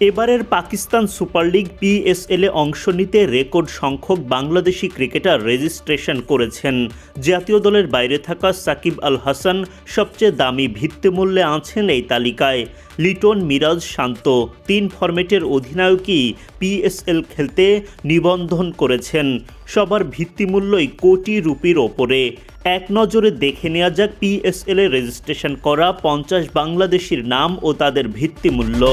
এবারের Pakistan super league পিএসএলে অংশ নিতে রেকর্ড সংখ্যক বাংলাদেশি ক্রিকেটার রেজিস্ট্রেশন করেছেন। জাতীয় দলের বাইরে থাকা সাকিব আল হাসান সবচেয়ে দামি ভিত্তিমূল্যে আছেন এই তালিকায়। লিটন, মিরাজ, শান্ত 3 ফরম্যাটের অধিনায়কই পিএসএল খেলতে নিবন্ধন করেছেন। সবার ভিত্তিমূল্যই কোটি রুপির ওপরে। এক নজরে দেখে নেওয়া যাক পিএসএলে রেজিস্ট্রেশন করা 50 বাংলাদেশির নাম ও তাদের ভিত্তিমূল্য।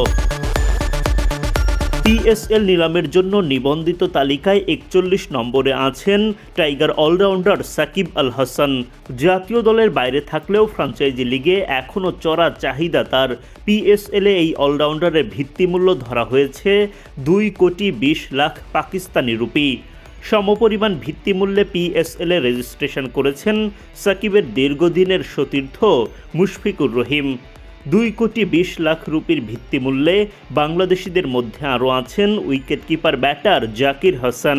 পিএসএল নিলামের জন্য নিবন্ধিত তালিকায় 41 নম্বরে আছেন টাইগার অলরাউন্ডার সাকিব আল হাসান। জাতীয় দলের বাইরে থাকলেও ফ্র্যাঞ্চাইজি লিগে এখনও চড়া চাহিদা তার। পিএসএলে এই অলরাউন্ডারের ভিত্তিমূল্য ধরা হয়েছে 2,20 লাখ পাকিস্তানি রুপি। সমপরিমাণ ভিত্তিমূল্যে পিএসএলে রেজিস্ট্রেশন করেছেন সাকিবের দীর্ঘদিনের সতীর্থ মুশফিকুর রহিম। 2,20 লাখ রুপির ভিত্তিমূল্যে বাংলাদেশিদের মধ্যে আরও আছেন উইকেটকিপার ব্যাটার জাকির হাসান।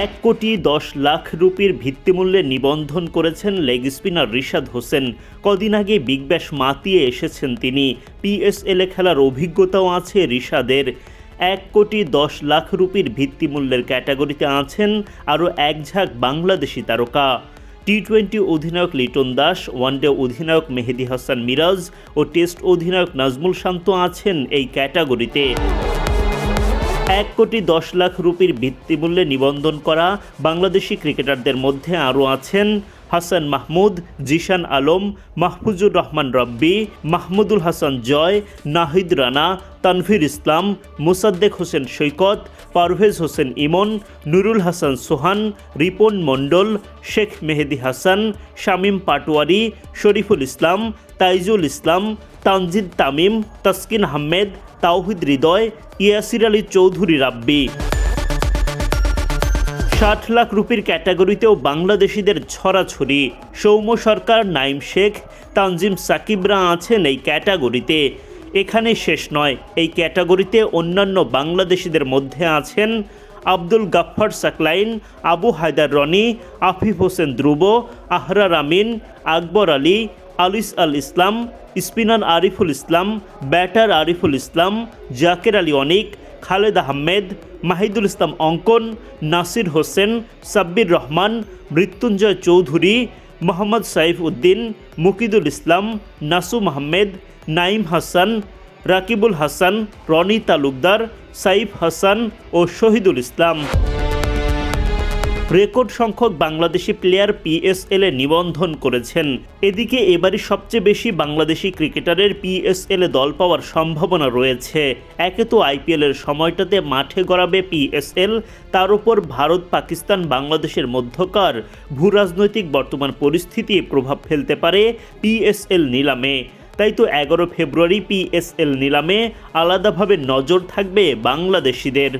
1,10 লাখ রুপির ভিত্তিমূল্যে নিবন্ধন করেছেন লেগ স্পিনার রিশাদ হোসেন। কদিন আগে বিগ ব্যাশ মাতিয়ে এসেছেন তিনি। পিএসএলে খেলার অভিজ্ঞতাও আছে রিশাদের। 1,10 লাখ রুপির ভিত্তিমূল্যের ক্যাটাগরিতে আছেন আরও এক ঝাঁক বাংলাদেশি তারকা। টি-20 অধিনায়ক লিটন দাস, ওয়ানডে অধিনায়ক মেহেদী হাসান মিরাজ ও টেস্ট অধিনায়ক নাজমুল শান্ত আছেন এই ক্যাটাগরিতে। 1,10 লাখ রুপির ভিত্তিমূল্যে নিবন্ধন করা বাংলাদেশি ক্রিকেটারদের মধ্যে আরও আছেন হাসান মাহমুদ, জিশান আলম, মাহফুজুর রহমান রব্বি, মাহমুদুল হাসান জয়, নাহিদ রানা, তানভীর ইসলাম, মোসাদ্দেক হোসেন সৈকত, পারভেজ হোসেন ইমন, নুরুল হাসান সোহান, রিপন মণ্ডল, শেখ মেহেদী হাসান, শামীম পাটোয়ারি, শরীফুল ইসলাম, তাইজুল ইসলাম, তানজিদ তামিম, তাসকিন আহমেদ, তাওহিদ হৃদয়, ইয়াসির আলী চৌধুরী রাব্বি। 60 লাখ রুপির ক্যাটাগরিতেও বাংলাদেশিদের ছড়াছড়ি। সৌম্য সরকার, নাইম শেখ, তানজিম সাকিবরা আছেন এই ক্যাটাগরিতে। এখানে শেষ নয়, এই ক্যাটাগরিতে অন্যান্য বাংলাদেশিদের মধ্যে আছেন আব্দুল গাফফার সাকলাইন, আবু হায়দার রনি, আফিফ হোসেন ধ্রুব, আহরার আমিন, আকবর আলী, আলিস আল ইসলাম, স্পিনার আরিফুল ইসলাম, ব্যাটার আরিফুল ইসলাম, জাকের আলী অনিক, খালেদ আহমেদ, মাহিদুল ইসলাম অঙ্কন, নাসির হোসেন, সাব্বির রহমান, মৃত্যুঞ্জয় চৌধুরী, মোহাম্মদ সাইফ উদ্দিন, মুকিদুল ইসলাম, নাসুম আহমেদ, নাইম হাসান, রাকিবুল হাসান, রনি তালুকদার, সাইফ হাসান ও শহীদুল ইসলাম। রেকর্ড সংখ্যক বাংলাদেশি প্লেয়ার পিএসএলে নিবন্ধন করেছেন। এদিকে এবারই সবচেয়ে বেশি বাংলাদেশি ক্রিকেটারের পিএসএলে দল পাওয়ার সম্ভাবনা রয়েছে। একে তো আইপিএলের সময়টাতে মাঠে গড়াবে পিএসএল, তার উপর ভারত, পাকিস্তান, বাংলাদেশের মধ্যকার ভূরাজনৈতিক বর্তমান পরিস্থিতি প্রভাব ফেলতে পারে পিএসএল নিলামে। তাই তো 11 ফেব্রুয়ারি পিএসএল নিলামে আলাদাভাবে নজর থাকবে বাংলাদেশিদের।